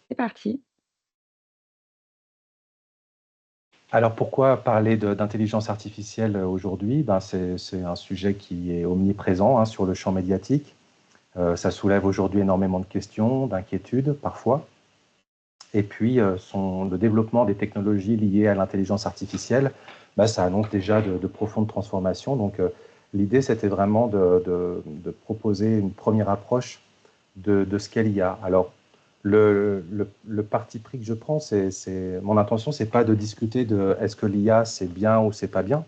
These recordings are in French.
C'est parti. Alors pourquoi parler d'intelligence artificielle aujourd'hui? C'est un sujet qui est omniprésent sur le champ médiatique. Ça soulève aujourd'hui énormément de questions, d'inquiétudes parfois. Et puis le développement des technologies liées à l'intelligence artificielle, ça annonce déjà de profondes transformations. Donc l'idée, c'était vraiment de proposer une première approche de ce qu'est l'IA. Alors le parti pris que je prends, mon intention, c'est pas de discuter de est-ce que l'IA c'est bien ou c'est pas bien.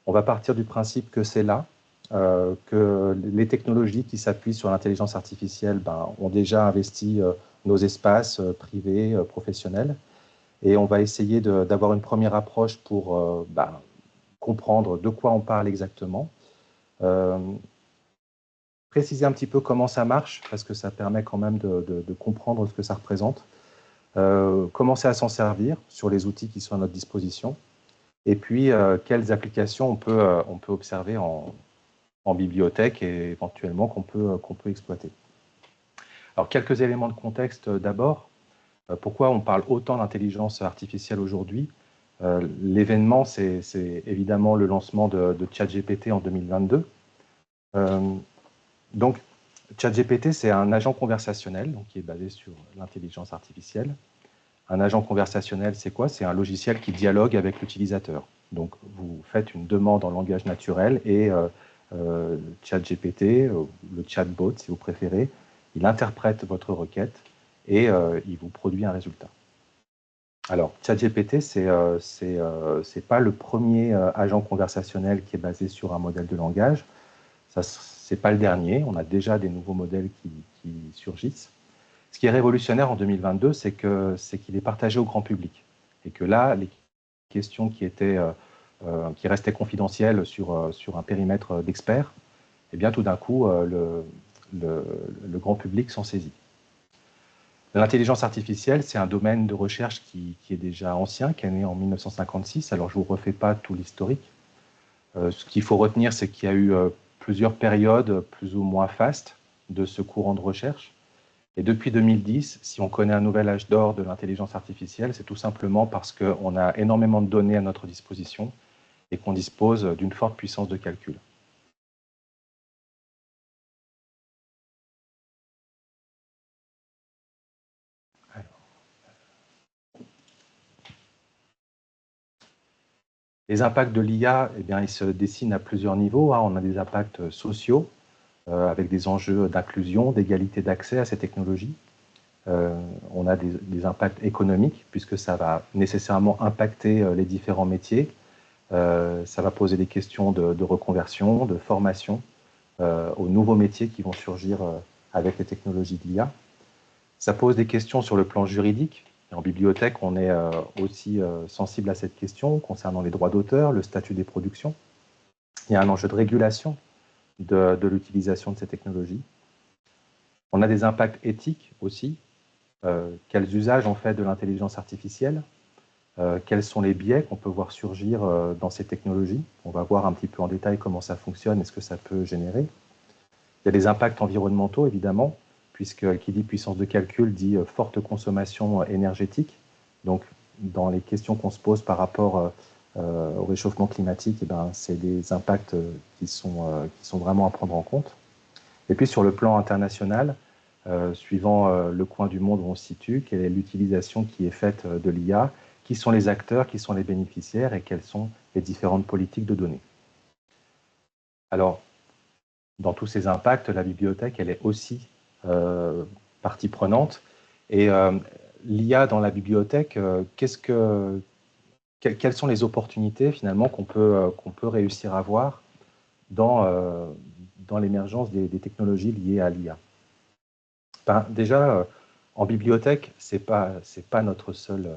On va partir du principe que c'est là, que les technologies qui s'appuient sur l'intelligence artificielle ont déjà investi nos espaces privés, professionnels, et on va essayer d'avoir une première approche pour comprendre de quoi on parle exactement. Euh, Préciser un petit peu comment ça marche, parce que ça permet quand même de comprendre ce que ça représente. Commencer à s'en servir sur les outils qui sont à notre disposition, et puis quelles applications on peut observer en bibliothèque et éventuellement qu'on peut exploiter. Alors quelques éléments de contexte d'abord. Pourquoi on parle autant d'intelligence artificielle aujourd'hui? L'événement, c'est évidemment le lancement de ChatGPT en 2022. Donc, ChatGPT, c'est un agent conversationnel donc, qui est basé sur l'intelligence artificielle. Un agent conversationnel, c'est quoi? C'est un logiciel qui dialogue avec l'utilisateur. Donc, vous faites une demande en langage naturel et ChatGPT, le chatbot si vous préférez, il interprète votre requête et il vous produit un résultat. Alors, ChatGPT, c'est pas le premier agent conversationnel qui est basé sur un modèle de langage. C'est pas le dernier. On a déjà des nouveaux modèles qui surgissent. Ce qui est révolutionnaire en 2022, c'est qu'il est partagé au grand public. Et que là, les questions qui restaient confidentielles sur un périmètre d'experts, eh bien, tout d'un coup, le grand public s'en saisit. L'intelligence artificielle, c'est un domaine de recherche qui est déjà ancien, qui est né en 1956. Alors, je ne vous refais pas tout l'historique. Ce qu'il faut retenir, c'est qu'il y a eu plusieurs périodes plus ou moins fastes de ce courant de recherche. Et depuis 2010, si on connaît un nouvel âge d'or de l'intelligence artificielle, c'est tout simplement parce qu'on a énormément de données à notre disposition et qu'on dispose d'une forte puissance de calcul. Les impacts de l'IA, eh bien, ils se dessinent à plusieurs niveaux. On a des impacts sociaux, avec des enjeux d'inclusion, d'égalité d'accès à ces technologies. On a des impacts économiques, puisque ça va nécessairement impacter les différents métiers. Ça va poser des questions de reconversion, de formation aux nouveaux métiers qui vont surgir avec les technologies de l'IA. Ça pose des questions sur le plan juridique. En bibliothèque, on est aussi sensible à cette question concernant les droits d'auteur, le statut des productions. Il y a un enjeu de régulation de l'utilisation de ces technologies. On a des impacts éthiques aussi. Quels usages on fait de l'intelligence artificielle? Quels sont les biais qu'on peut voir surgir dans ces technologies? On va voir un petit peu en détail comment ça fonctionne et ce que ça peut générer. Il y a des impacts environnementaux, évidemment, puisque qui dit puissance de calcul dit forte consommation énergétique. Donc, dans les questions qu'on se pose par rapport au réchauffement climatique, eh ben, c'est des impacts qui sont vraiment à prendre en compte. Et puis, sur le plan international, suivant le coin du monde où on se situe, quelle est l'utilisation qui est faite de l'IA, qui sont les acteurs, qui sont les bénéficiaires et quelles sont les différentes politiques de données. Alors, dans tous ces impacts, la bibliothèque, elle est aussi partie prenante. Et l'IA dans la bibliothèque, quelles sont les opportunités finalement qu'on peut réussir à avoir dans l'émergence des technologies liées à l'IA? Déjà, en bibliothèque, c'est pas notre seule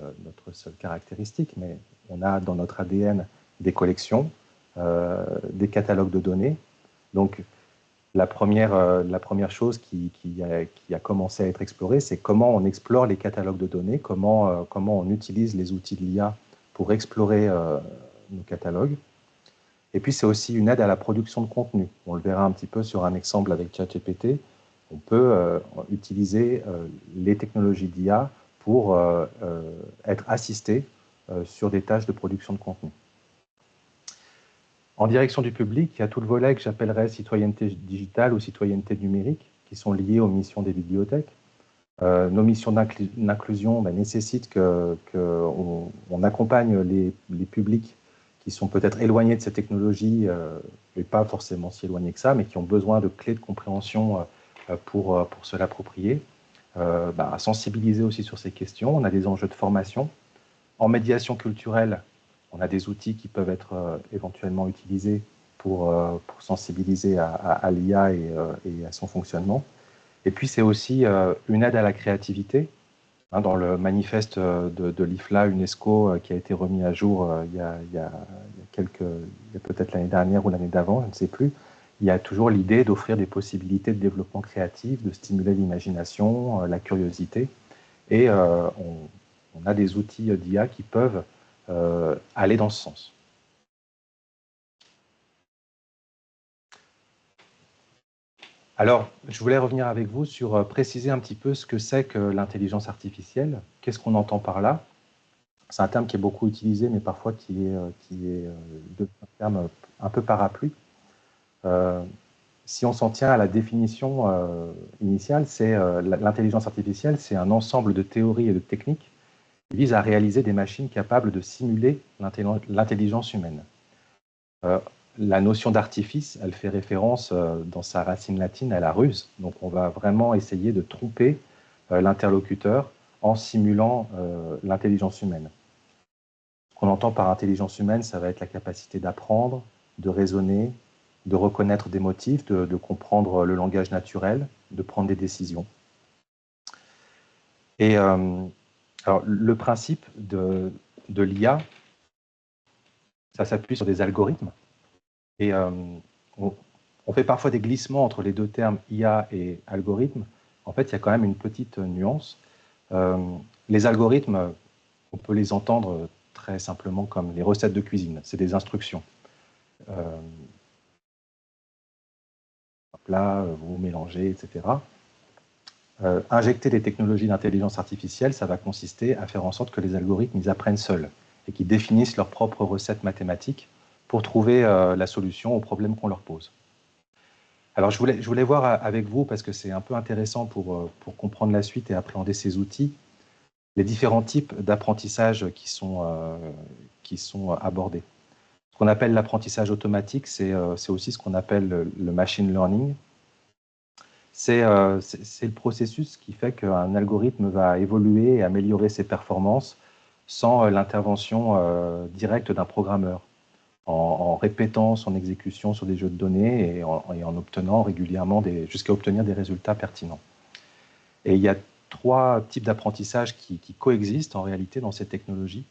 caractéristique, mais on a dans notre ADN des collections, des catalogues de données. Donc, la première chose qui a commencé à être explorée, c'est comment on explore les catalogues de données, comment on utilise les outils de l'IA pour explorer nos catalogues. Et puis, c'est aussi une aide à la production de contenu. On le verra un petit peu sur un exemple avec ChatGPT. On peut utiliser les technologies d'IA pour être assistés sur des tâches de production de contenu. En direction du public, il y a tout le volet que j'appellerais citoyenneté digitale ou citoyenneté numérique, qui sont liées aux missions des bibliothèques. Nos missions d'inclusion nécessitent qu'on accompagne les publics qui sont peut-être éloignés de ces technologies, et pas forcément si éloignés que ça, mais qui ont besoin de clés de compréhension pour se l'approprier. À sensibiliser aussi sur ces questions. On a des enjeux de formation. En médiation culturelle, on a des outils qui peuvent être éventuellement utilisés pour sensibiliser à l'IA et à son fonctionnement. Et puis, c'est aussi une aide à la créativité. Dans le manifeste de l'IFLA UNESCO qui a été remis à jour il y a peut-être l'année dernière ou l'année d'avant, je ne sais plus, il y a toujours l'idée d'offrir des possibilités de développement créatif, de stimuler l'imagination, la curiosité. Et on a des outils d'IA qui peuvent aller dans ce sens. Alors, je voulais revenir avec vous sur préciser un petit peu ce que c'est que l'intelligence artificielle. Qu'est-ce qu'on entend par là? C'est un terme qui est beaucoup utilisé, mais parfois qui est un terme un peu parapluie. Si on s'en tient à la définition initiale, l'intelligence artificielle, c'est un ensemble de théories et de techniques qui visent à réaliser des machines capables de simuler l'intelligence humaine. La notion d'artifice, elle fait référence dans sa racine latine à la ruse. Donc on va vraiment essayer de tromper l'interlocuteur en simulant l'intelligence humaine. Ce qu'on entend par intelligence humaine, ça va être la capacité d'apprendre, de raisonner, de reconnaître des motifs, de comprendre le langage naturel, de prendre des décisions. Et alors, le principe de l'IA, ça s'appuie sur des algorithmes. Et on fait parfois des glissements entre les deux termes IA et algorithme. En fait, il y a quand même une petite nuance. Les algorithmes, on peut les entendre très simplement comme les recettes de cuisine. C'est des instructions. Un plat, vous mélangez, etc. Injecter des technologies d'intelligence artificielle, ça va consister à faire en sorte que les algorithmes ils apprennent seuls et qu'ils définissent leurs propres recettes mathématiques pour trouver la solution aux problèmes qu'on leur pose. Alors, je voulais voir avec vous, parce que c'est un peu intéressant pour comprendre la suite et appréhender ces outils, les différents types d'apprentissage qui sont abordés. Ce qu'on appelle l'apprentissage automatique, c'est aussi ce qu'on appelle le machine learning. C'est le processus qui fait qu'un algorithme va évoluer et améliorer ses performances sans l'intervention directe d'un programmeur, en répétant son exécution sur des jeux de données et en obtenant régulièrement jusqu'à obtenir des résultats pertinents. Et il y a 3 types d'apprentissage qui coexistent en réalité dans ces technologies.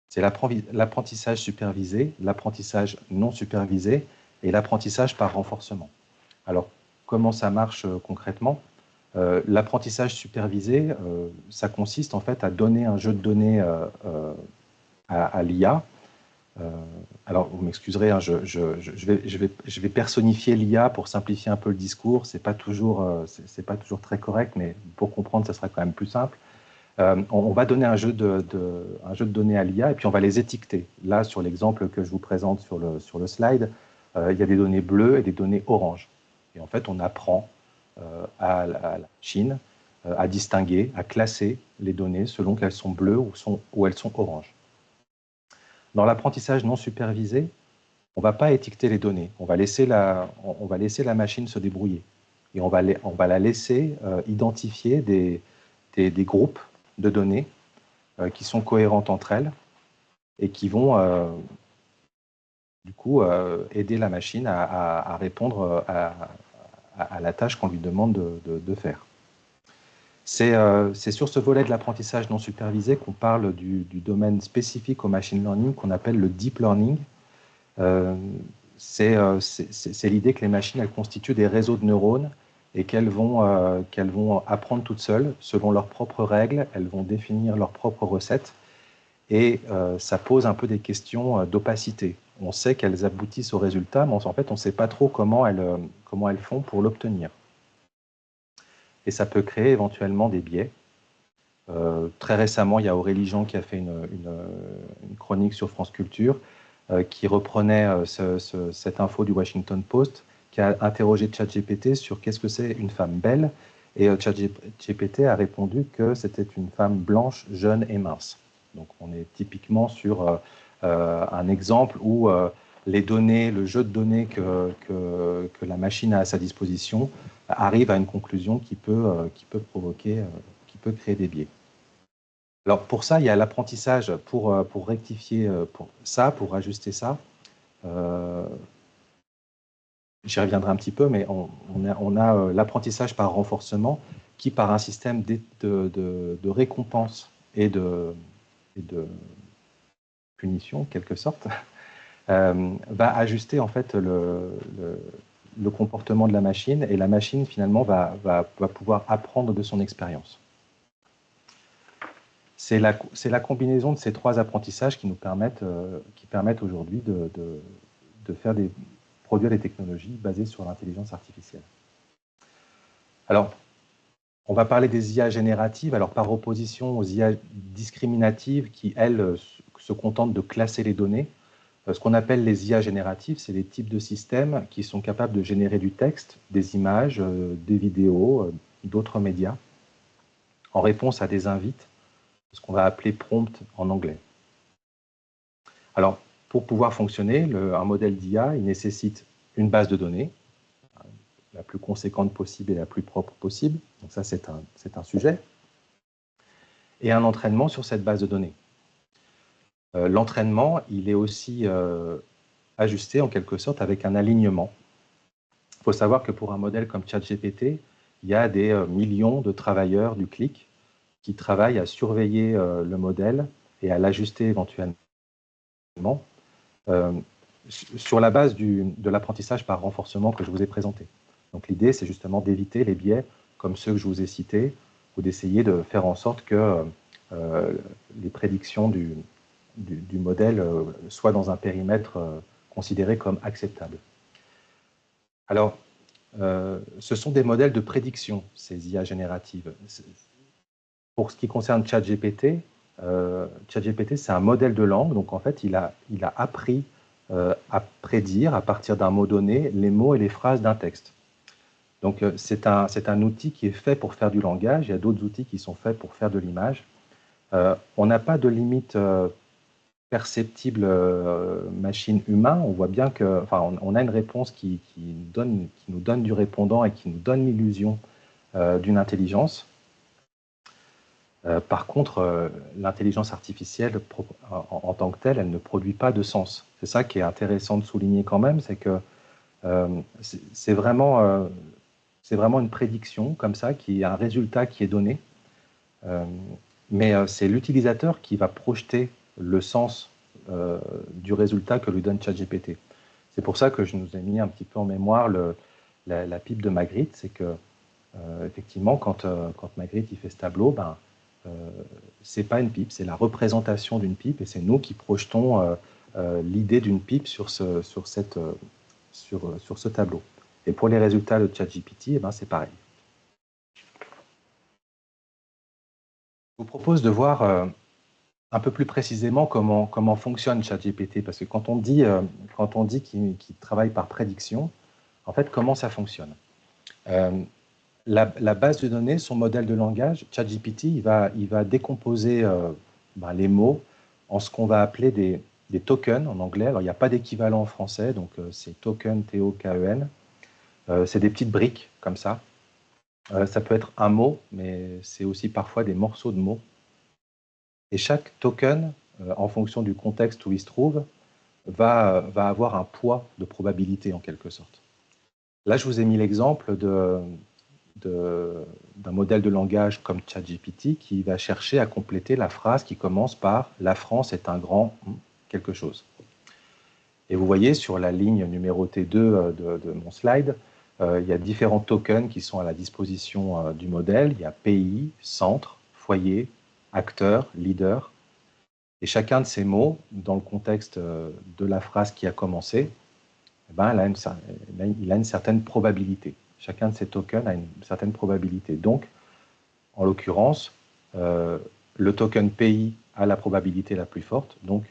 C'est l'apprentissage supervisé, l'apprentissage non supervisé et l'apprentissage par renforcement. Alors, comment ça marche concrètement? L'apprentissage supervisé, ça consiste en fait à donner un jeu de données à l'IA. Alors, vous m'excuserez, hein, je vais personnifier l'IA pour simplifier un peu le discours. C'est pas toujours très correct, mais pour comprendre, ça sera quand même plus simple. On va donner un jeu de données à l'IA et puis on va les étiqueter. Là, sur l'exemple que je vous présente sur le slide, il y a des données bleues et des données oranges. Et en fait, on apprend à la machine à distinguer, à classer les données selon qu'elles sont bleues ou elles sont oranges. Dans l'apprentissage non supervisé, on ne va pas étiqueter les données. On va laisser la machine se débrouiller. Et on va la laisser identifier des groupes de données qui sont cohérentes entre elles et qui vont du coup aider la machine à répondre à la tâche qu'on lui demande de faire. C'est sur ce volet de l'apprentissage non supervisé qu'on parle du domaine spécifique au machine learning qu'on appelle le deep learning. C'est l'idée que les machines elles constituent des réseaux de neurones et qu'elles vont apprendre toutes seules selon leurs propres règles, elles vont définir leurs propres recettes et ça pose un peu des questions d'opacité. On sait qu'elles aboutissent au résultat, mais en fait on ne sait pas trop comment elles font pour l'obtenir. Et ça peut créer éventuellement des biais. Très récemment, il y a Aurélie Jean qui a fait une chronique sur France Culture qui reprenait cette info du Washington Post, qui a interrogé ChatGPT sur qu'est-ce que c'est une femme belle. Et ChatGPT a répondu que c'était une femme blanche, jeune et mince. Donc on est typiquement sur un exemple où les données, le jeu de données que la machine a à sa disposition arrive à une conclusion qui peut provoquer, qui peut créer des biais. Alors pour ça, il y a l'apprentissage pour rectifier pour ajuster ça. J'y reviendrai un petit peu, mais on a l'apprentissage par renforcement qui, par un système de récompense et de punition, en quelque sorte, va ajuster en fait le comportement de la machine, et la machine finalement va pouvoir apprendre de son expérience. C'est la combinaison de ces trois apprentissages qui permettent aujourd'hui de produire des technologies basées sur l'intelligence artificielle. Alors, on va parler des IA génératives, alors par opposition aux IA discriminatives qui, elles, se contentent de classer les données. Ce qu'on appelle les IA génératives, c'est les types de systèmes qui sont capables de générer du texte, des images, des vidéos, d'autres médias, en réponse à des invites, ce qu'on va appeler prompt en anglais. Alors, pour pouvoir fonctionner, un modèle d'IA, il nécessite une base de données, la plus conséquente possible et la plus propre possible. Donc ça, c'est un sujet. Et un entraînement sur cette base de données. L'entraînement, il est aussi ajusté en quelque sorte avec un alignement. Il faut savoir que pour un modèle comme ChatGPT, il y a des millions de travailleurs du clic qui travaillent à surveiller le modèle et à l'ajuster éventuellement sur la base de l'apprentissage par renforcement que je vous ai présenté. Donc l'idée, c'est justement d'éviter les biais comme ceux que je vous ai cités, ou d'essayer de faire en sorte que les prédictions du modèle soient dans un périmètre considéré comme acceptable. Alors, ce sont des modèles de prédiction, ces IA génératives. Pour ce qui concerne ChatGPT, ChatGPT, c'est un modèle de langue, donc en fait, il a appris à prédire, à partir d'un mot donné, les mots et les phrases d'un texte. Donc, c'est un outil qui est fait pour faire du langage. Il y a d'autres outils qui sont faits pour faire de l'image. On n'a pas de limite perceptible machine-humain. On voit bien que, enfin, on a une réponse qui nous donne du répondant et qui nous donne l'illusion d'une intelligence. Par contre, l'intelligence artificielle, en tant que telle, elle ne produit pas de sens. C'est ça qui est intéressant de souligner quand même, c'est que c'est vraiment une prédiction comme ça, qui est un résultat qui est donné, mais c'est l'utilisateur qui va projeter le sens du résultat que lui donne ChatGPT. C'est pour ça que je nous ai mis un petit peu en mémoire la pipe de Magritte, c'est que effectivement, quand Magritte il fait ce tableau, c'est pas une pipe, c'est la représentation d'une pipe, et c'est nous qui projetons l'idée d'une pipe sur ce tableau. Et pour les résultats de ChatGPT, c'est pareil. Je vous propose de voir un peu plus précisément comment fonctionne ChatGPT, parce que quand on dit qu'il travaille par prédiction, en fait, comment ça fonctionne? La base de données, son modèle de langage, ChatGPT, il va décomposer les mots en ce qu'on va appeler des tokens en anglais. Alors, il n'y a pas d'équivalent en français, donc c'est token, T-O-K-E-N. C'est des petites briques comme ça. Ça peut être un mot, mais c'est aussi parfois des morceaux de mots. Et chaque token, en fonction du contexte où il se trouve, va avoir un poids de probabilité en quelque sorte. Là, je vous ai mis l'exemple d'un modèle de langage comme ChatGPT qui va chercher à compléter la phrase qui commence par « La France est un grand quelque chose ». Et vous voyez sur la ligne numérotée 2 de mon slide, il y a différents tokens qui sont à la disposition du modèle. Il y a pays, centre, foyer, acteur, leader. Et chacun de ces mots, dans le contexte de la phrase qui a commencé, il a une certaine probabilité. Chacun de ces tokens a une certaine probabilité. Donc, en l'occurrence, le token pays a la probabilité la plus forte, donc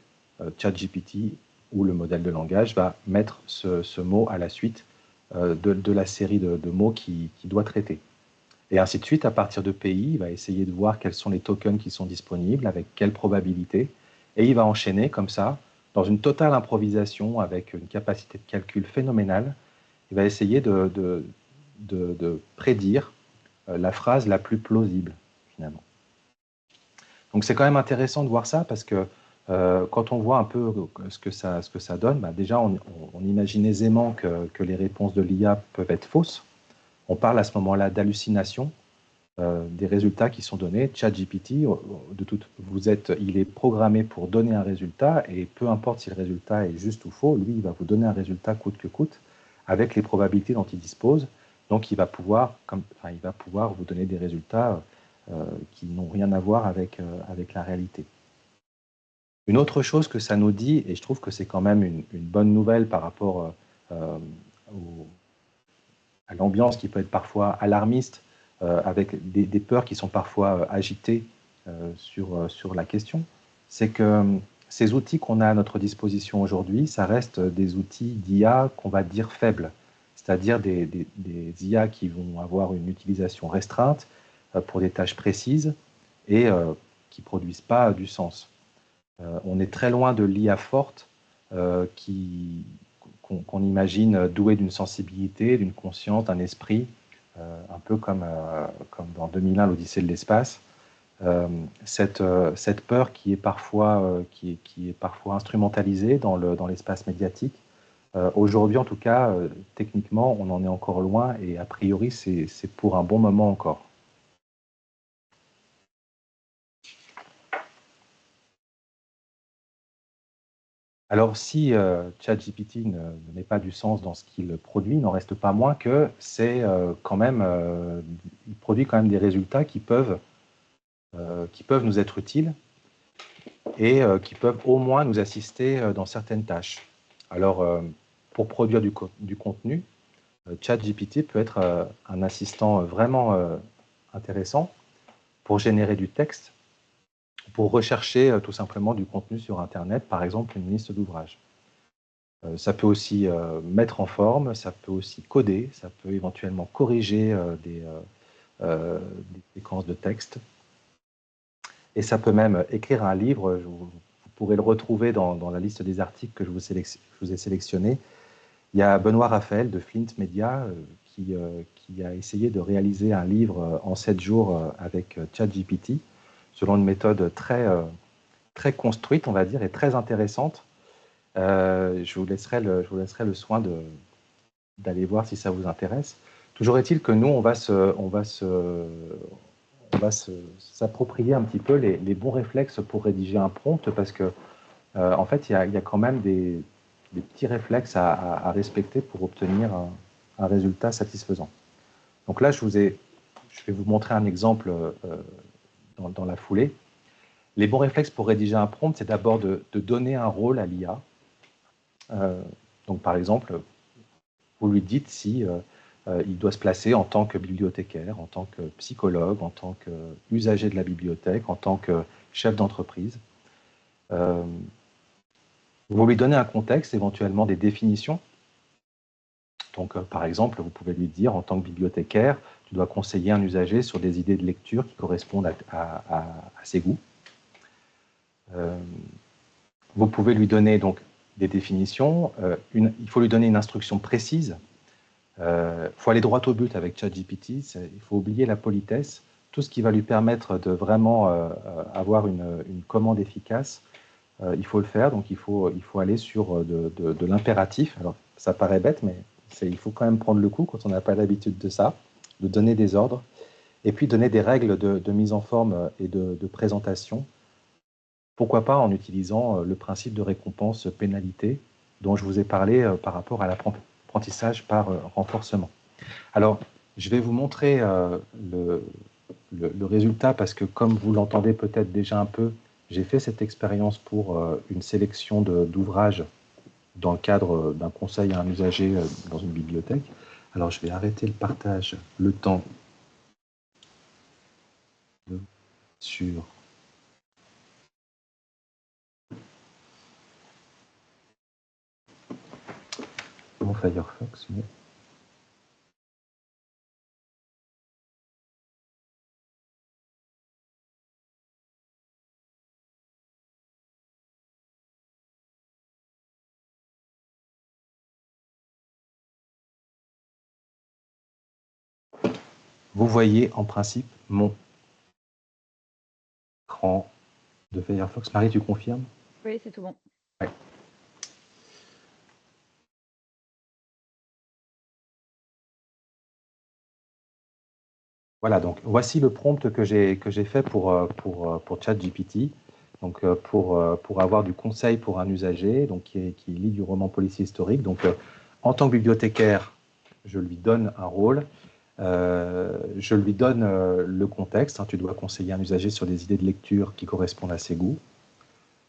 ChatGPT ou le modèle de langage va mettre ce mot à la suite de la série de mots qu'il doit traiter. Et ainsi de suite, à partir de pays, il va essayer de voir quels sont les tokens qui sont disponibles, avec quelle probabilité, et il va enchaîner comme ça, dans une totale improvisation, avec une capacité de calcul phénoménale. Il va essayer de prédire la phrase la plus plausible, finalement. Donc c'est quand même intéressant de voir ça, parce que quand on voit un peu ce que ça donne, bah déjà on imagine aisément que les réponses de l'IA peuvent être fausses. On parle à ce moment-là d'hallucination des résultats qui sont donnés. ChatGPT, il est programmé pour donner un résultat, et peu importe si le résultat est juste ou faux, lui, il va vous donner un résultat coûte que coûte, avec les probabilités dont il dispose. Donc, il va pouvoir vous donner des résultats qui n'ont rien à voir avec la réalité. Une autre chose que ça nous dit, et je trouve que c'est quand même une bonne nouvelle par rapport à l'ambiance qui peut être parfois alarmiste, avec des peurs qui sont parfois agitées sur la question, c'est que ces outils qu'on a à notre disposition aujourd'hui, ça reste des outils d'IA qu'on va dire faibles, c'est-à-dire des IA qui vont avoir une utilisation restreinte pour des tâches précises et qui ne produisent pas du sens. On est très loin de l'IA forte qu'on imagine douée d'une sensibilité, d'une conscience, d'un esprit, un peu comme dans 2001, l'Odyssée de l'espace. Cette peur qui est parfois instrumentalisée dans l'espace médiatique. Aujourd'hui, en tout cas, techniquement, on en est encore loin, et a priori, c'est pour un bon moment encore. Alors, si ChatGPT ne met pas du sens dans ce qu'il produit, il n'en reste pas moins que c'est quand même, il produit quand même des résultats qui peuvent nous être utiles, et qui peuvent au moins nous assister dans certaines tâches. Alors, pour produire du contenu, ChatGPT peut être un assistant vraiment intéressant pour générer du texte, pour rechercher tout simplement du contenu sur Internet, par exemple une liste d'ouvrages. Ça peut aussi mettre en forme, ça peut aussi coder, ça peut éventuellement corriger des séquences de texte. Et ça peut même écrire un livre. Vous pourrez le retrouver dans la liste des articles que je vous ai sélectionnés. Il y a Benoît Raphaël de Flint Media qui a essayé de réaliser un livre en 7 jours avec ChatGPT, selon une méthode très construite, on va dire, et très intéressante. Je vous laisserai le soin d'aller voir si ça vous intéresse. Toujours est-il que nous, on va s'approprier un petit peu les bons réflexes pour rédiger un prompt, parce que en fait, il y a quand même des petits réflexes à respecter pour obtenir un résultat satisfaisant. Donc là, je vais vous montrer un exemple dans la foulée. Les bons réflexes pour rédiger un prompt, c'est d'abord de donner un rôle à l'IA. Donc par exemple, vous lui dites si il doit se placer en tant que bibliothécaire, en tant que psychologue, en tant qu'usager de la bibliothèque, en tant que chef d'entreprise. Vous lui donnez un contexte, éventuellement des définitions. Donc, par exemple, vous pouvez lui dire, en tant que bibliothécaire, tu dois conseiller un usager sur des idées de lecture qui correspondent à ses goûts. Vous pouvez lui donner donc des définitions. Il faut lui donner une instruction précise. Il faut aller droit au but avec ChatGPT. Il faut oublier la politesse. Tout ce qui va lui permettre de vraiment avoir une commande efficace, il faut le faire. Donc, il faut aller sur de l'impératif. Alors, ça paraît bête, mais il faut quand même prendre le coup quand on n'a pas l'habitude de ça, de donner des ordres, et puis donner des règles de mise en forme et de présentation. Pourquoi pas en utilisant le principe de récompense-pénalité dont je vous ai parlé par rapport à l'apprentissage par renforcement. Alors, je vais vous montrer le résultat, parce que comme vous l'entendez peut-être déjà un peu, j'ai fait cette expérience pour une sélection d'ouvrages dans le cadre d'un conseil à un usager dans une bibliothèque. Alors, je vais arrêter le partage le temps sur mon Firefox. Mais... Vous voyez en principe mon écran de Firefox. Marie, tu confirmes? Oui, c'est tout bon. Ouais. Voilà, donc voici le prompt que j'ai fait pour ChatGPT, donc pour avoir du conseil pour un usager donc qui lit du roman policier historique. Donc en tant que bibliothécaire, je lui donne un rôle, je lui donne le contexte, hein, tu dois conseiller un usager sur des idées de lecture qui correspondent à ses goûts.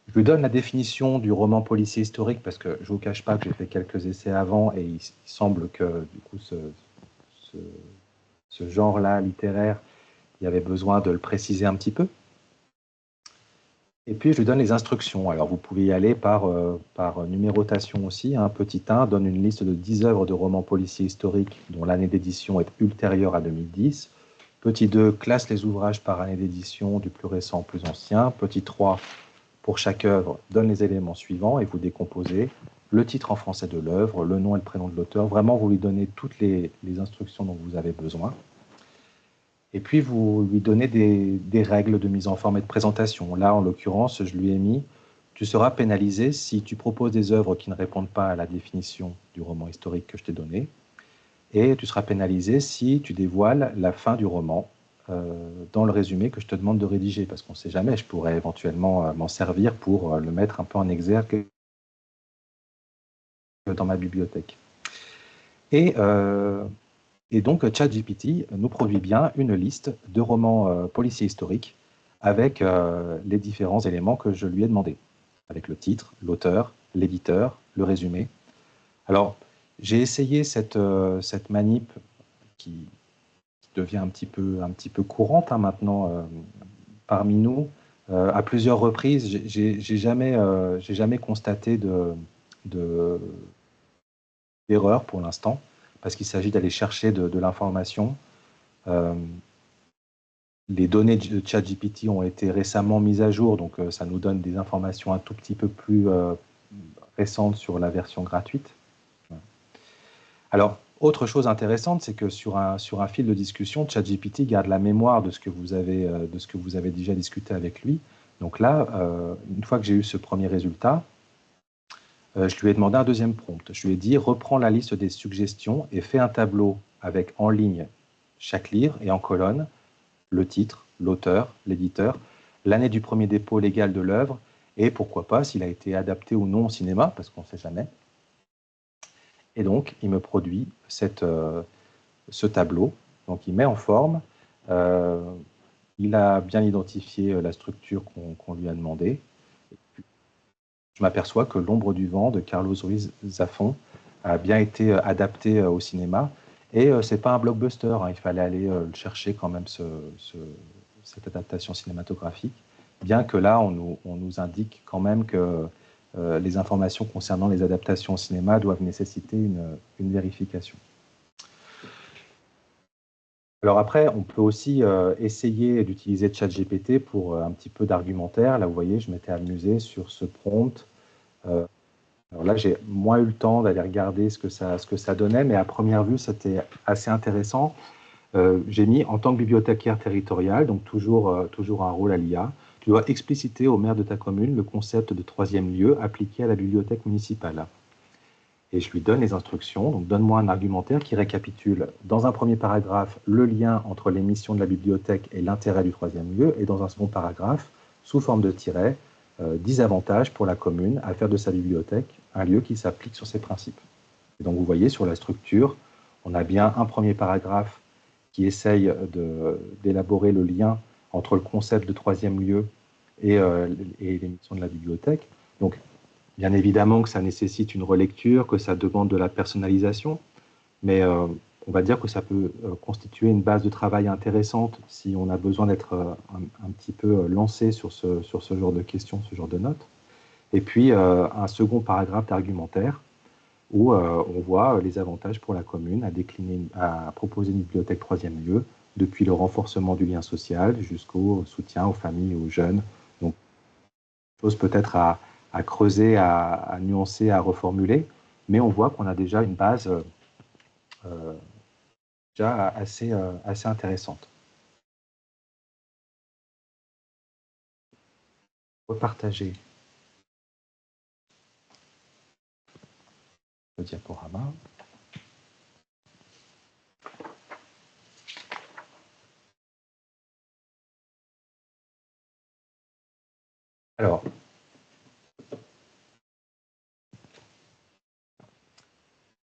Je lui donne la définition du roman policier historique parce que je ne vous cache pas que j'ai fait quelques essais avant et il semble que du coup ce genre-là littéraire, il y avait besoin de le préciser un petit peu. Et puis, je lui donne les instructions. Alors, vous pouvez y aller par numérotation aussi. Hein. Petit 1 donne une liste de 10 œuvres de romans policiers historiques dont l'année d'édition est ultérieure à 2010. Petit 2 classe les ouvrages par année d'édition du plus récent au plus ancien. Petit 3, pour chaque œuvre, donne les éléments suivants et vous décomposez le titre en français de l'œuvre, le nom et le prénom de l'auteur. Vraiment, vous lui donnez toutes les instructions dont vous avez besoin. Et puis, vous lui donnez des règles de mise en forme et de présentation. Là, en l'occurrence, je lui ai mis, tu seras pénalisé si tu proposes des œuvres qui ne répondent pas à la définition du roman historique que je t'ai donné. Et tu seras pénalisé si tu dévoiles la fin du roman dans le résumé que je te demande de rédiger. Parce qu'on ne sait jamais, je pourrais éventuellement m'en servir pour le mettre un peu en exergue dans ma bibliothèque. Et donc, ChatGPT nous produit bien une liste de romans policiers historiques avec les différents éléments que je lui ai demandés, avec le titre, l'auteur, l'éditeur, le résumé. Alors, j'ai essayé cette manip qui devient un petit peu courante hein, maintenant parmi nous. À plusieurs reprises, j'ai jamais constaté d'erreur pour l'instant, parce qu'il s'agit d'aller chercher de l'information. Les données de ChatGPT ont été récemment mises à jour, donc ça nous donne des informations un tout petit peu plus récentes sur la version gratuite. Alors, autre chose intéressante, c'est que sur un fil de discussion, ChatGPT garde la mémoire de ce que vous avez déjà discuté avec lui. Donc là, une fois que j'ai eu ce premier résultat, je lui ai demandé un deuxième prompt. Je lui ai dit, reprends la liste des suggestions et fais un tableau avec en ligne chaque livre et en colonne le titre, l'auteur, l'éditeur, l'année du premier dépôt légal de l'œuvre et pourquoi pas s'il a été adapté ou non au cinéma, parce qu'on ne sait jamais. Et donc, il me produit ce tableau. Donc, il met en forme. Il a bien identifié la structure qu'on lui a demandé. Je m'aperçois que L'ombre du vent de Carlos Ruiz Zafón a bien été adapté au cinéma. Et ce n'est pas un blockbuster, hein, il fallait aller le chercher quand même, cette adaptation cinématographique, bien que là, on nous indique quand même que les informations concernant les adaptations au cinéma doivent nécessiter une vérification. Alors après, on peut aussi essayer d'utiliser ChatGPT pour un petit peu d'argumentaire. Là, vous voyez, je m'étais amusé sur ce prompt. Alors là, j'ai moins eu le temps d'aller regarder ce que ça donnait, mais à première vue, c'était assez intéressant. J'ai mis en tant que bibliothécaire territorial, donc toujours un rôle à l'IA, tu dois expliciter au maire de ta commune le concept de troisième lieu appliqué à la bibliothèque municipale. Et je lui donne les instructions, donc donne-moi un argumentaire qui récapitule dans un premier paragraphe le lien entre les missions de la bibliothèque et l'intérêt du troisième lieu, et dans un second paragraphe, sous forme de tiret, 10 avantages pour la commune à faire de sa bibliothèque un lieu qui s'applique sur ces principes. Et donc vous voyez sur la structure, on a bien un premier paragraphe qui essaye d'élaborer le lien entre le concept de troisième lieu et les missions de la bibliothèque. Donc, bien évidemment que ça nécessite une relecture, que ça demande de la personnalisation, mais on va dire que ça peut constituer une base de travail intéressante si on a besoin d'être un petit peu lancé sur ce genre de questions, ce genre de notes. Et puis, un second paragraphe d'argumentaire où on voit les avantages pour la commune à proposer une bibliothèque troisième lieu, depuis le renforcement du lien social jusqu'au soutien aux familles et aux jeunes. Donc, chose peut-être à creuser, à nuancer, à reformuler, mais on voit qu'on a déjà une base déjà assez intéressante. Repartager le diaporama. Alors,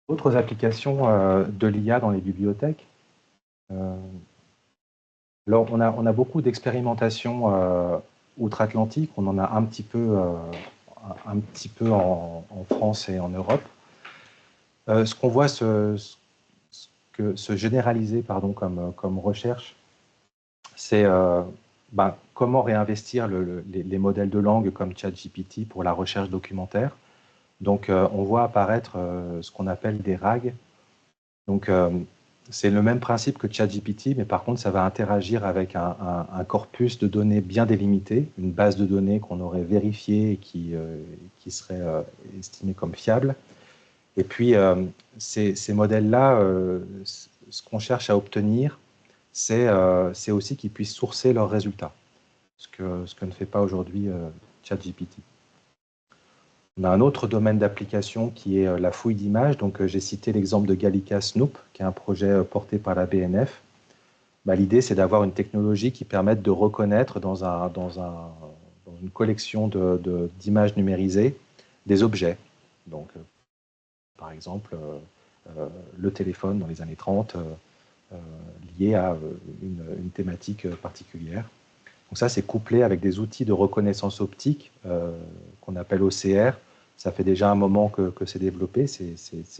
autres applications de l'IA dans les bibliothèques. Alors, on a beaucoup d'expérimentations outre-Atlantique. On en a un petit peu en France et en Europe. Ce qu'on voit se généraliser comme recherche, c'est comment réinvestir les modèles de langue comme ChatGPT pour la recherche documentaire. Donc, on voit apparaître ce qu'on appelle des RAG. Donc, c'est le même principe que ChatGPT, mais par contre, ça va interagir avec un corpus de données bien délimité, une base de données qu'on aurait vérifiée et qui serait estimée comme fiable. Et puis, ces modèles-là, ce qu'on cherche à obtenir, c'est aussi qu'ils puissent sourcer leurs résultats, ce que ne fait pas aujourd'hui ChatGPT. On a un autre domaine d'application qui est la fouille d'images. Donc, j'ai cité l'exemple de Gallica Snoop, qui est un projet porté par la BNF. L'idée, c'est d'avoir une technologie qui permette de reconnaître dans une collection d'images numérisées des objets. Donc, par exemple, le téléphone dans les années 30, lié à une thématique particulière. Donc ça, c'est couplé avec des outils de reconnaissance optique qu'on appelle OCR. Ça fait déjà un moment que c'est développé, ces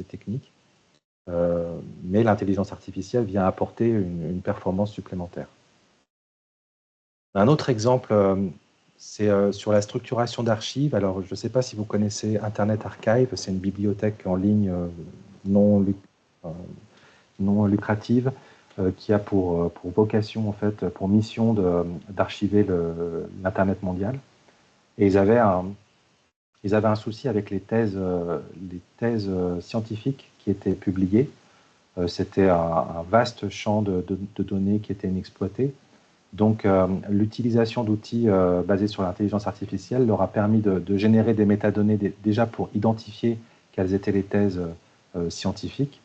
techniques. Mais l'intelligence artificielle vient apporter une performance supplémentaire. Un autre exemple, c'est sur la structuration d'archives. Alors, je ne sais pas si vous connaissez Internet Archive, c'est une bibliothèque en ligne non lucrative qui a pour vocation, en fait, pour mission d'archiver l'Internet mondial. Et ils avaient un souci avec les thèses scientifiques qui étaient publiées. C'était un vaste champ de données qui était inexploité. Donc, l'utilisation d'outils basés sur l'intelligence artificielle leur a permis de générer des métadonnées déjà pour identifier quelles étaient les thèses scientifiques,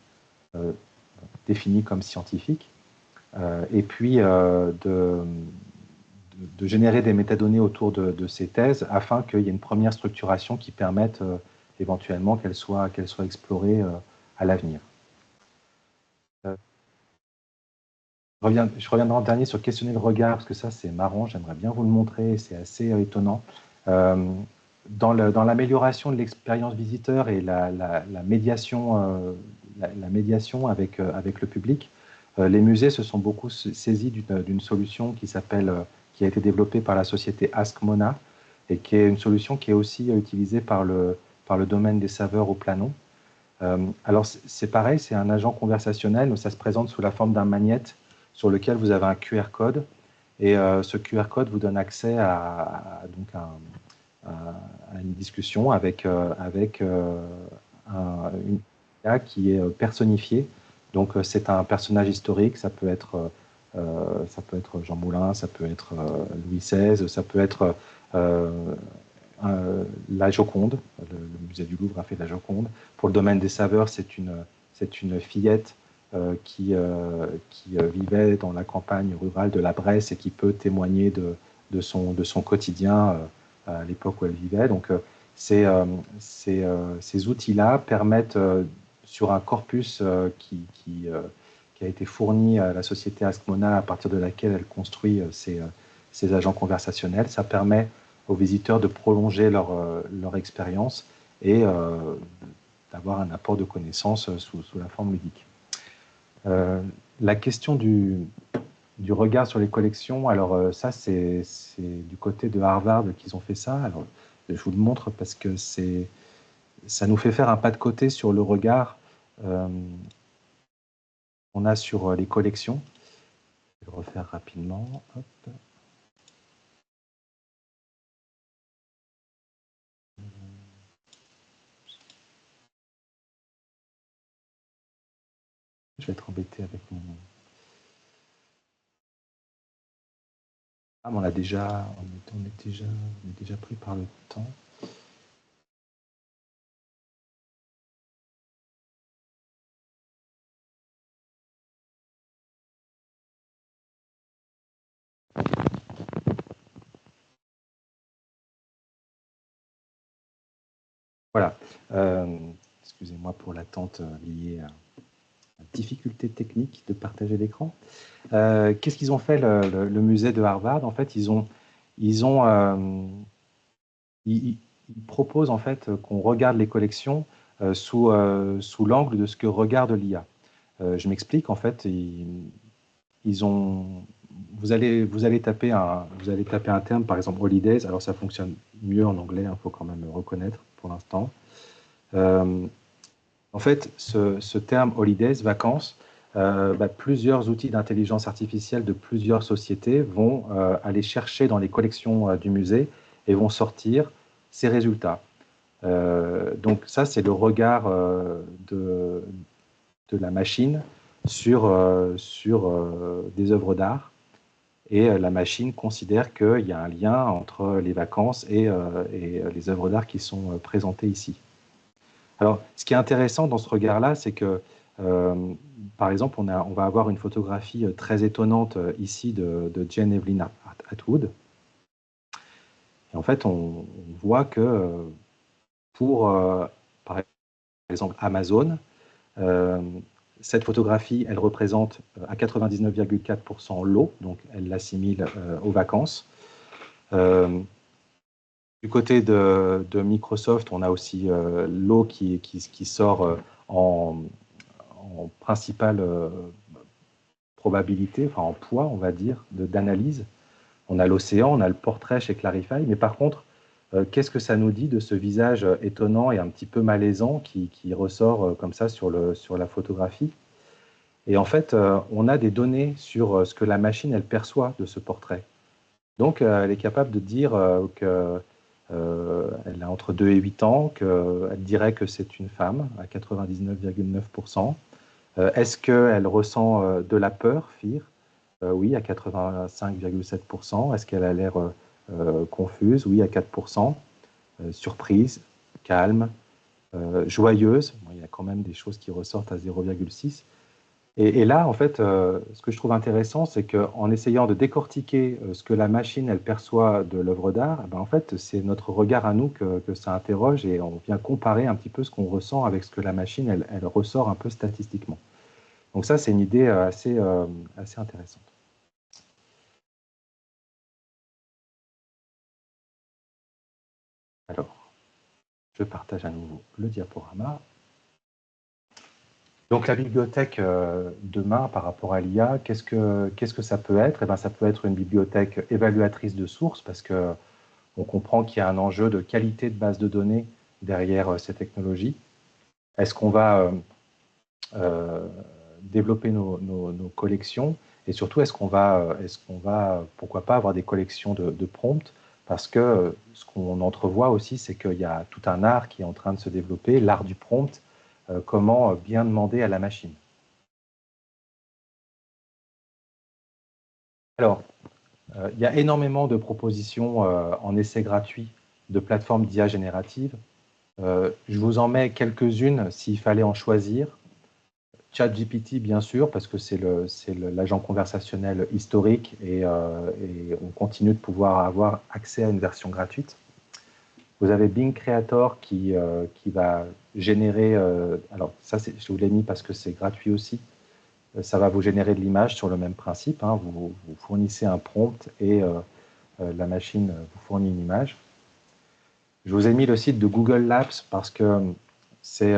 définies comme scientifiques, et puis de générer des métadonnées autour de ces thèses afin qu'il y ait une première structuration qui permette éventuellement qu'elles soient explorées à l'avenir. Je reviendrai en dernier sur questionner le regard, parce que ça, c'est marrant, j'aimerais bien vous le montrer, c'est assez étonnant. Dans l'amélioration de l'expérience visiteur et la médiation, avec le public, les musées se sont beaucoup saisis d'une solution qui a été développée par la société AskMona, et qui est une solution qui est aussi utilisée par le domaine des saveurs au Planon. Alors, c'est pareil, c'est un agent conversationnel, ça se présente sous la forme d'un magnète sur lequel vous avez un QR code, et ce QR code vous donne accès à une discussion avec une IA qui est personnifiée. Donc, c'est un personnage historique, ça peut être Jean Moulin, ça peut être Louis XVI, ça peut être la Joconde. Le musée du Louvre a fait la Joconde. Pour le domaine des saveurs, c'est une fillette qui vivait dans la campagne rurale de la Bresse et qui peut témoigner de son quotidien à l'époque où elle vivait. Donc, ces outils-là permettent, sur un corpus qui a été fourni à la société AskMona, à partir de laquelle elle construit ces agents conversationnels, ça permet aux visiteurs de prolonger leur expérience et d'avoir un apport de connaissances sous la forme ludique. La question du regard sur les collections, alors ça, c'est du côté de Harvard qu'ils ont fait ça. Alors, je vous le montre parce que ça nous fait faire un pas de côté sur le regard qu'on a sur les collections. Je vais le refaire rapidement. Hop. Je vais être embêté avec mon... Ah, mais on est déjà pris par le temps. Voilà. Excusez-moi pour l'attente liée à la difficulté technique de partager l'écran. Qu'est-ce qu'ils ont fait, le musée de Harvard? En fait, ils proposent en fait qu'on regarde les collections sous l'angle de ce que regarde l'IA. Je m'explique. En fait, ils ont, vous allez taper un terme, par exemple holidays. Alors ça fonctionne mieux en anglais, il faut quand même le reconnaître pour l'instant. En fait, ce terme holidays, vacances, plusieurs outils d'intelligence artificielle de plusieurs sociétés vont aller chercher dans les collections du musée et vont sortir ces résultats. Donc ça, c'est le regard de la machine sur des œuvres d'art. Et la machine considère qu'il y a un lien entre les vacances et les œuvres d'art qui sont présentées ici. Alors, ce qui est intéressant dans ce regard-là, c'est que, par exemple, on va avoir une photographie très étonnante ici de Jane Evelyn Atwood. Et en fait, on voit que pour, par exemple, Amazon, cette photographie, elle représente à 99,4% l'eau, donc elle l'assimile aux vacances. Du côté de Microsoft, on a aussi l'eau qui sort en principale probabilité, enfin en poids, on va dire, d'analyse. On a l'océan, on a le portrait chez Clarify, mais par contre, qu'est-ce que ça nous dit de ce visage étonnant et un petit peu malaisant qui ressort comme ça sur la photographie? Et en fait, on a des données sur ce que la machine, elle perçoit de ce portrait. Donc, elle est capable de dire qu'elle a entre 2 et 8 ans, qu'elle dirait que c'est une femme à 99,9%. Est-ce qu'elle ressent de la peur, fear? Oui, à 85,7%. Est-ce qu'elle a l'air confuse? Oui, à 4%. Surprise, calme, joyeuse. Bon, il y a quand même des choses qui ressortent à 0,6%. Et là, en fait, ce que je trouve intéressant, c'est qu'en essayant de décortiquer ce que la machine, elle perçoit de l'œuvre d'art, en fait, c'est notre regard à nous que ça interroge et on vient comparer un petit peu ce qu'on ressent avec ce que la machine, elle ressort un peu statistiquement. Donc ça, c'est une idée assez intéressante. Alors, je partage à nouveau le diaporama. Donc la bibliothèque demain par rapport à l'IA, qu'est-ce que ça peut être? Ça peut être une bibliothèque évaluatrice de sources parce qu'on comprend qu'il y a un enjeu de qualité de base de données derrière ces technologies. Est-ce qu'on va développer nos collections? Et surtout, est-ce qu'on va, pourquoi pas, avoir des collections de prompts? Parce que ce qu'on entrevoit aussi, c'est qu'il y a tout un art qui est en train de se développer, l'art du prompt, comment bien demander à la machine. Alors, il y a énormément de propositions en essai gratuit de plateformes d'IA générative. Je vous en mets quelques-unes s'il fallait en choisir. ChatGPT, bien sûr, parce que c'est l'agent conversationnel historique et on continue de pouvoir avoir accès à une version gratuite. Vous avez Bing Creator qui va générer, alors ça je vous l'ai mis parce que c'est gratuit aussi, ça va vous générer de l'image sur le même principe, hein. Vous fournissez un prompt et la machine vous fournit une image. Je vous ai mis le site de Google Labs parce que c'est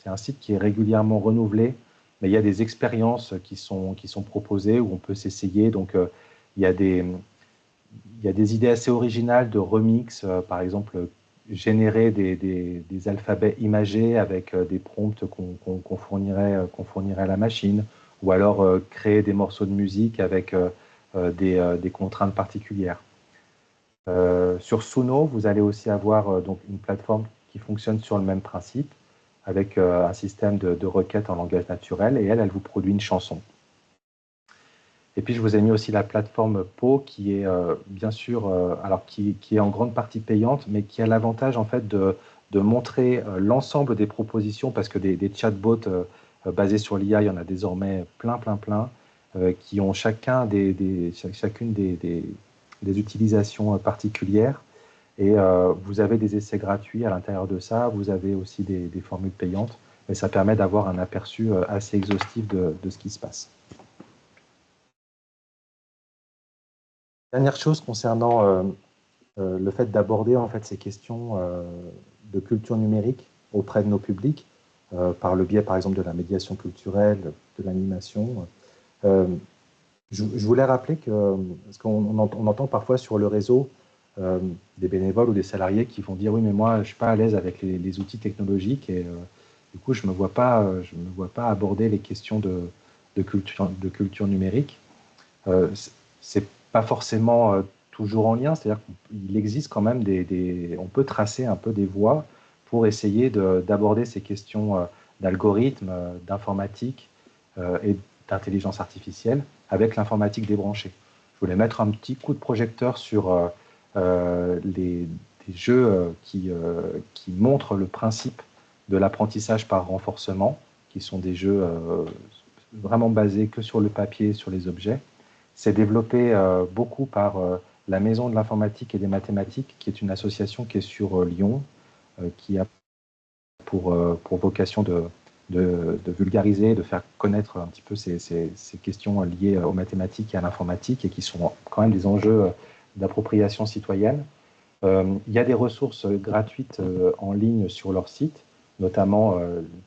c'est un site qui est régulièrement renouvelé, mais il y a des expériences qui sont proposées où on peut s'essayer. Donc, il y a il y a des idées assez originales de remix, par exemple, générer des alphabets imagés avec des prompts qu'on fournirait à la machine, ou alors créer des morceaux de musique avec des contraintes particulières. Sur Suno, vous allez aussi avoir donc une plateforme qui fonctionne sur le même principe, avec un système de requêtes en langage naturel, et elle vous produit une chanson. Et puis, je vous ai mis aussi la plateforme Po, qui est bien sûr, alors qui est en grande partie payante, mais qui a l'avantage en fait de montrer l'ensemble des propositions, parce que des chatbots basés sur l'IA, il y en a désormais plein, qui ont chacune des utilisations particulières. Et vous avez des essais gratuits à l'intérieur de ça, vous avez aussi des formules payantes, mais ça permet d'avoir un aperçu assez exhaustif de ce qui se passe. Dernière chose concernant le fait d'aborder en fait ces questions de culture numérique auprès de nos publics, par le biais par exemple de la médiation culturelle, de l'animation. Euh, je voulais rappeler que, parce on entend parfois sur le réseau euh, des bénévoles ou des salariés qui vont dire oui mais moi je suis pas à l'aise avec les outils technologiques et du coup je me vois pas aborder les questions de culture numérique. C'est pas forcément toujours en lien, c'est-à-dire qu'il existe quand même on peut tracer un peu des voies pour essayer d'aborder ces questions d'algorithmes, d'informatique et d'intelligence artificielle avec l'informatique débranchée. Je voulais mettre un petit coup de projecteur sur des jeux qui montrent le principe de l'apprentissage par renforcement, qui sont des jeux vraiment basés que sur le papier, sur les objets. C'est développé beaucoup par la Maison de l'informatique et des mathématiques, qui est une association qui est sur Lyon, qui a pour vocation de vulgariser, de faire connaître un petit peu ces questions liées aux mathématiques et à l'informatique, et qui sont quand même des enjeux d'appropriation citoyenne. Il y a des ressources gratuites en ligne sur leur site, notamment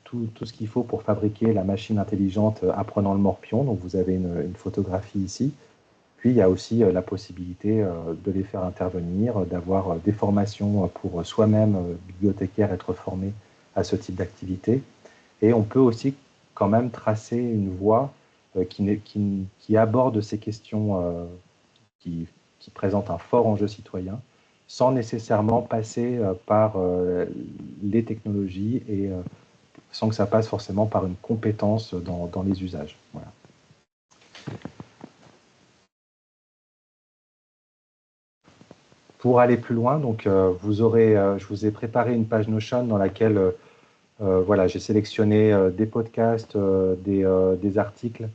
tout ce qu'il faut pour fabriquer la machine intelligente apprenant le morpion. Donc vous avez une photographie ici. Puis il y a aussi la possibilité de les faire intervenir, d'avoir des formations pour soi-même, bibliothécaire, être formé à ce type d'activité. Et on peut aussi quand même tracer une voie qui aborde ces questions qui, qui présentent un fort enjeu citoyen, sans nécessairement passer par les technologies et sans que ça passe forcément par une compétence dans les usages. Voilà. Pour aller plus loin, donc je vous ai préparé une page Notion dans laquelle voilà, j'ai sélectionné des podcasts, des articles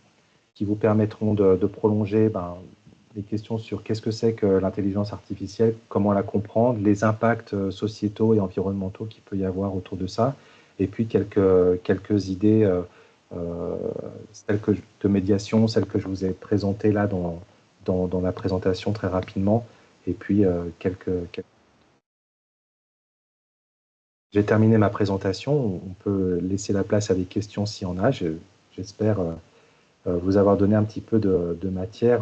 qui vous permettront de prolonger les questions sur qu'est-ce que c'est que l'intelligence artificielle, comment la comprendre, les impacts sociétaux et environnementaux qu'il peut y avoir autour de ça, et puis quelques idées euh, de médiation, celles que je vous ai présentées là dans la présentation très rapidement, et puis J'ai terminé ma présentation. On peut laisser la place à des questions s'il y en a. J'espère vous avoir donné un petit peu de matière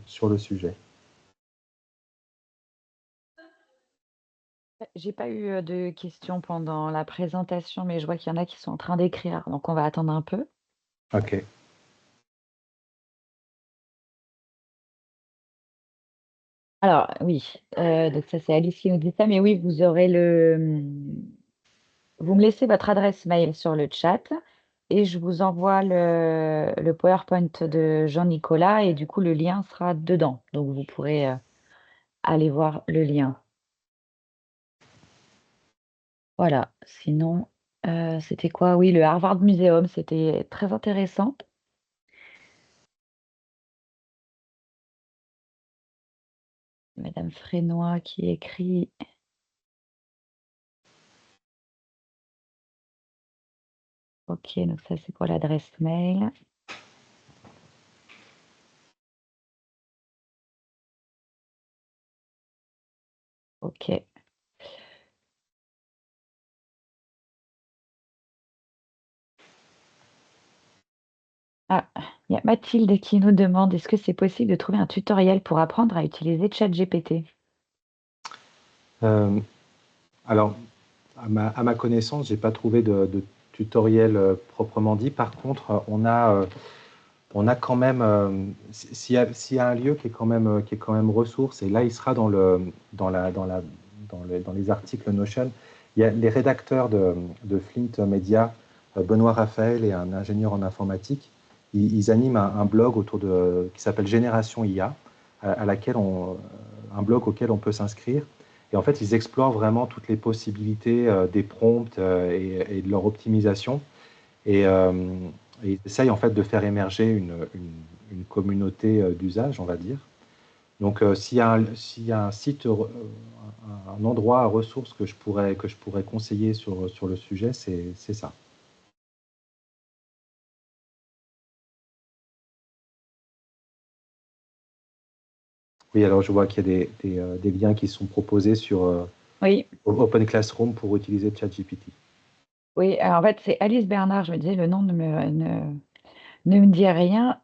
sur le sujet. J'ai pas eu, de questions pendant la présentation, mais je vois qu'il y en a qui sont en train d'écrire, donc on va attendre un peu. OK. Alors oui, donc ça, c'est Alice qui nous dit ça, mais oui, vous aurez vous me laissez votre adresse mail sur le chat et je vous envoie le PowerPoint de Jean-Nicolas et du coup, le lien sera dedans, donc vous pourrez, aller voir le lien. Voilà, sinon, c'était quoi? Oui, le Harvard Museum, c'était très intéressant. Madame Frénois qui écrit. OK, donc ça, c'est pour l'adresse mail. OK. Ah, il y a Mathilde qui nous demande, est-ce que c'est possible de trouver un tutoriel pour apprendre à utiliser ChatGPT? Euh, alors, à ma connaissance, j'ai pas trouvé de tutoriel proprement dit. Par contre, on a quand même, s'il y a un lieu qui est quand même ressource, et là, il sera dans la, dans la, dans les articles Notion, il y a les rédacteurs de Flint Media, Benoît Raphaël et un ingénieur en informatique, ils animent un blog qui s'appelle Génération IA, à laquelle un blog auquel on peut s'inscrire. Et en fait, ils explorent vraiment toutes les possibilités des prompts et de leur optimisation. Et, euh, et ils essayent en fait de faire émerger une communauté d'usage, on va dire. Donc, s'il y a un site, un endroit à ressources que je pourrais conseiller sur le sujet, c'est ça. Oui, alors je vois qu'il y a des liens qui sont proposés sur Oui, Open Classroom pour utiliser ChatGPT. oui. En fait, c'est Alice Bernard. Je me disais, le nom ne me dit rien,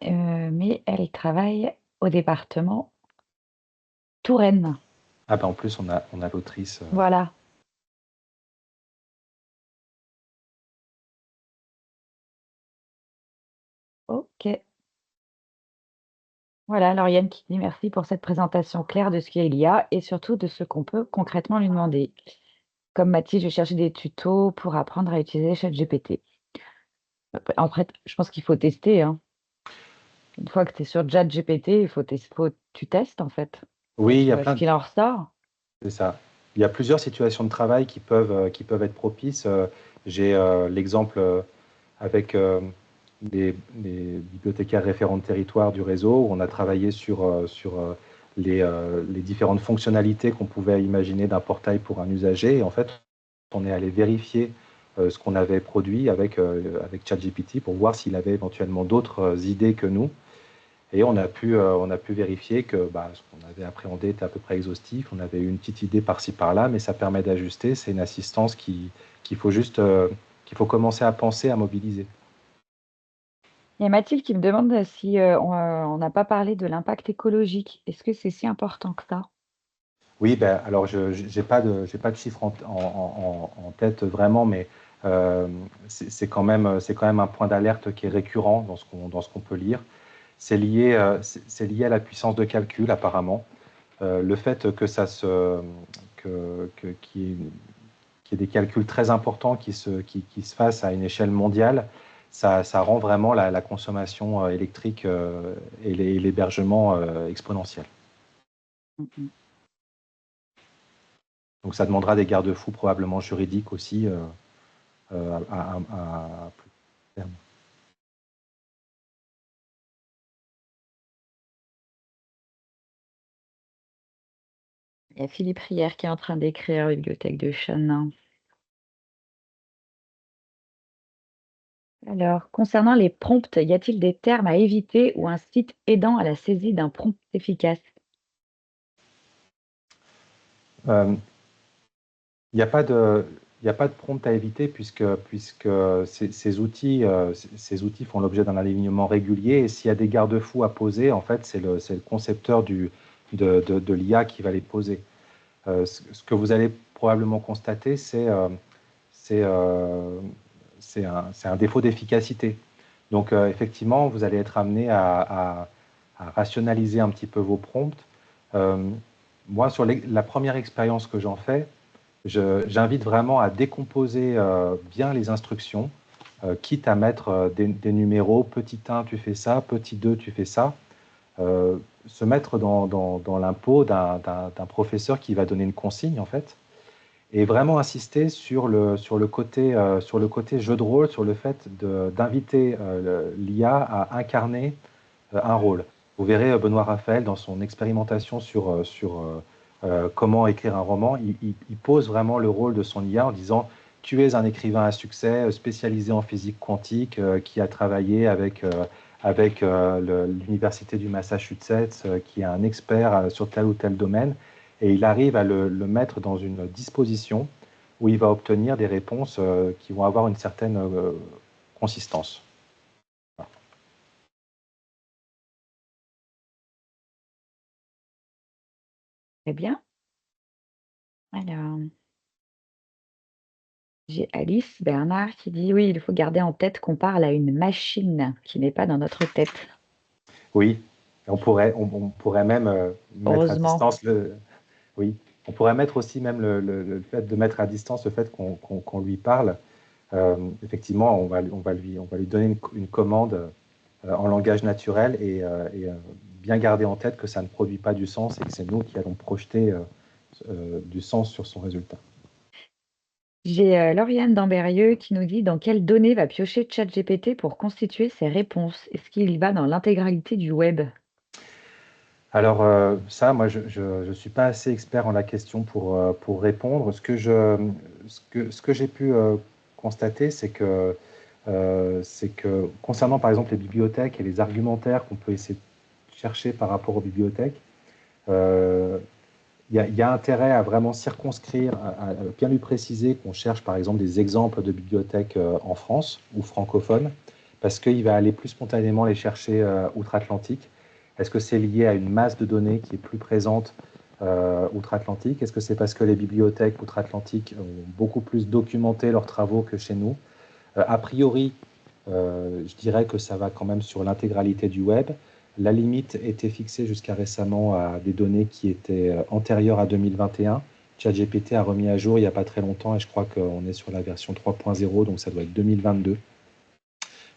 mais elle travaille au département Touraine. Ah ben en plus, on a l'autrice. Voilà. Ok. Voilà, Lauriane qui dit merci pour cette présentation claire de ce qu'il y a et surtout de ce qu'on peut concrètement lui demander. Comme Mathilde, je vais chercher des tutos pour apprendre à utiliser ChatGPT. En fait, je pense qu'il faut tester, hein. Une fois que tu es sur ChatGPT, tu testes en fait. Et Oui, il tu y a vois ce plein de, qu'il en ressort. c'est ça. Il y a plusieurs situations de travail qui peuvent être propices. J'ai l'exemple avec les bibliothécaires référents de territoire du réseau, où on a travaillé sur les différentes fonctionnalités qu'on pouvait imaginer d'un portail pour un usager. Et en fait, on est allé vérifier ce qu'on avait produit avec ChatGPT pour voir s'il avait éventuellement d'autres idées que nous. Et on a pu vérifier que bah, ce qu'on avait appréhendé était à peu près exhaustif. On avait eu une petite idée par-ci par-là, mais ça permet d'ajuster. C'est une assistance qu'il faut juste, qu'il faut commencer à penser, à mobiliser. Il y a Mathilde qui me demande si on n'a pas parlé de l'impact écologique. Est-ce que c'est si important que ça? Oui, ben, alors je j'ai pas de chiffre en tête vraiment, mais euh, c'est quand même un point d'alerte qui est récurrent dans ce qu'on peut lire. C'est lié à la puissance de calcul, apparemment. Le fait que qu'il y ait des calculs très importants qui se fassent à une échelle mondiale, ça rend vraiment la consommation électrique et l'hébergement exponentiel. Mhm. Donc ça demandera des garde-fous probablement juridiques aussi à plus terme. Il y a Philippe Rière qui est en train d'écrire Bibliothèque de Chanaan. Alors, concernant les prompts, y a-t-il des termes à éviter ou un site aidant à la saisie d'un prompt efficace? Euh, Il n'y a pas il y a pas de prompt à éviter puisque ces outils font l'objet d'un alignement régulier et s'il y a des garde-fous à poser, en fait, c'est le concepteur de l'IA qui va les poser. Ce que vous allez probablement constater, c'est euh, c'est un défaut d'efficacité. Donc, effectivement, vous allez être amené à rationaliser un petit peu vos prompts. Euh, Moi, la première expérience que j'en fais, j'invite vraiment à décomposer bien les instructions, quitte à mettre des numéros, petit 1, tu fais ça, petit 2, tu fais ça, se mettre dans l'impôt d'un professeur qui va donner une consigne, en fait, et vraiment insister sur le côté jeu de rôle, sur le fait d'inviter l'IA à incarner un rôle. Vous verrez Benoît Raphaël dans son expérimentation sur comment écrire un roman, il pose vraiment le rôle de son IA en disant tu es un écrivain à succès spécialisé en physique quantique qui a travaillé avec l'université du Massachusetts, qui est un expert sur tel ou tel domaine, et il arrive à le mettre dans une disposition où il va obtenir des réponses qui vont avoir une certaine consistance. Très bien. Alors, j'ai Alice Bernard qui dit oui, il faut garder en tête qu'on parle à une machine qui n'est pas dans notre tête. Oui, on pourrait même mettre à Heureusement. distance oui, on pourrait mettre aussi même le fait de mettre à distance le fait qu'on lui parle. Effectivement, on va lui donner une commande en langage naturel et bien garder en tête que ça ne produit pas du sens et que c'est nous qui allons projeter du sens sur son résultat. J'ai Lauriane Dambérieux qui nous dit dans quelles données va piocher ChatGPT pour constituer ses réponses? Est-ce qu'il y va dans l'intégralité du web? Alors ça, moi, je suis pas assez expert en la question pour répondre. Ce que j'ai pu constater, c'est que concernant par exemple les bibliothèques et les argumentaires qu'on peut essayer de chercher par rapport aux bibliothèques, euh, il y a intérêt à vraiment circonscrire, à bien lui préciser qu'on cherche par exemple des exemples de bibliothèques en France ou francophones, parce qu'il va aller plus spontanément les chercher outre-Atlantique. Est-ce que c'est lié à une masse de données qui est plus présente outre-Atlantique? Est-ce que c'est parce que les bibliothèques outre-Atlantique ont beaucoup plus documenté leurs travaux que chez nous? A priori, je dirais que ça va quand même sur l'intégralité du web. La limite était fixée jusqu'à récemment à des données qui étaient antérieures à 2021. ChatGPT a remis à jour il n'y a pas très longtemps et je crois qu'on est sur la version 3.0, donc ça doit être 2022.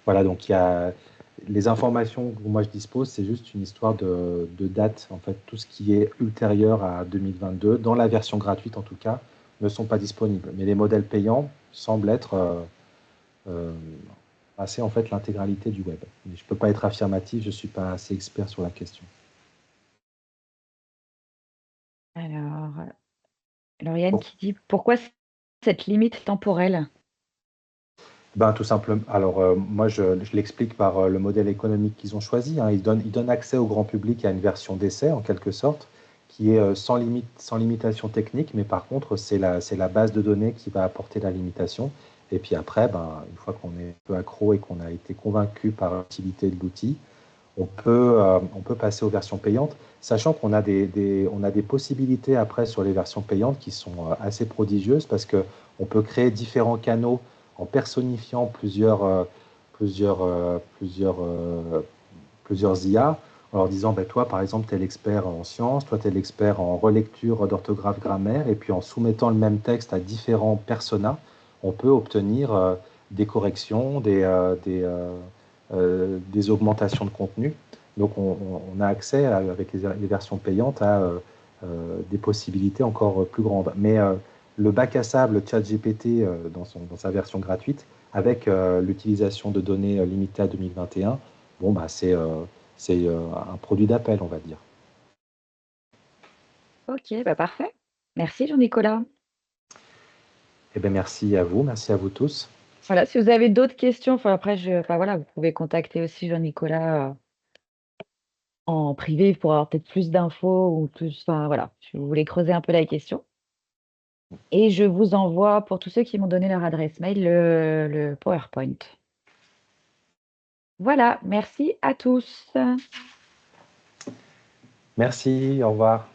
Voilà, donc il y a les informations dont moi je dispose, c'est juste une histoire de date. En fait, tout ce qui est ultérieur à 2022, dans la version gratuite en tout cas, ne sont pas disponibles. Mais les modèles payants semblent être euh, passer en fait l'intégralité du web. Mais je ne peux pas être affirmatif, je ne suis pas assez expert sur la question. Alors, Lauriane Bon, qui dit pourquoi cette limite temporelle? ben, tout simplement. Alors, moi, je l'explique par le modèle économique qu'ils ont choisi, hein. Ils donnent accès au grand public à une version d'essai, en quelque sorte, qui est sans limite, sans limitation technique, mais par contre, c'est la base de données qui va apporter la limitation. Et puis après, ben, une fois qu'on est un peu accro et qu'on a été convaincu par l'utilité de l'outil, on peut passer aux versions payantes, sachant qu'on a on a des possibilités après sur les versions payantes qui sont assez prodigieuses parce qu'on peut créer différents canaux en personnifiant plusieurs IA, en leur disant, ben, toi, par exemple, tu es l'expert en sciences, toi, tu es l'expert en relecture d'orthographe, grammaire, et puis en soumettant le même texte à différents personas, on peut obtenir des corrections, des augmentations de contenu. Donc, on a accès, avec les versions payantes, à des possibilités encore plus grandes. Mais le bac à sable ChatGPT dans sa version gratuite, avec l'utilisation de données limitées à 2021, bon, bah, c'est un produit d'appel, on va dire. Ok, bah parfait. Merci Jean-Nicolas. Eh bien, merci à vous tous. Voilà, si vous avez d'autres questions, enfin après, enfin voilà, vous pouvez contacter aussi Jean-Nicolas en privé pour avoir peut-être plus d'infos ou plus, enfin voilà, si vous voulez creuser un peu la question. Et je vous envoie, pour tous ceux qui m'ont donné leur adresse mail, le PowerPoint. Voilà, merci à tous. Merci, au revoir.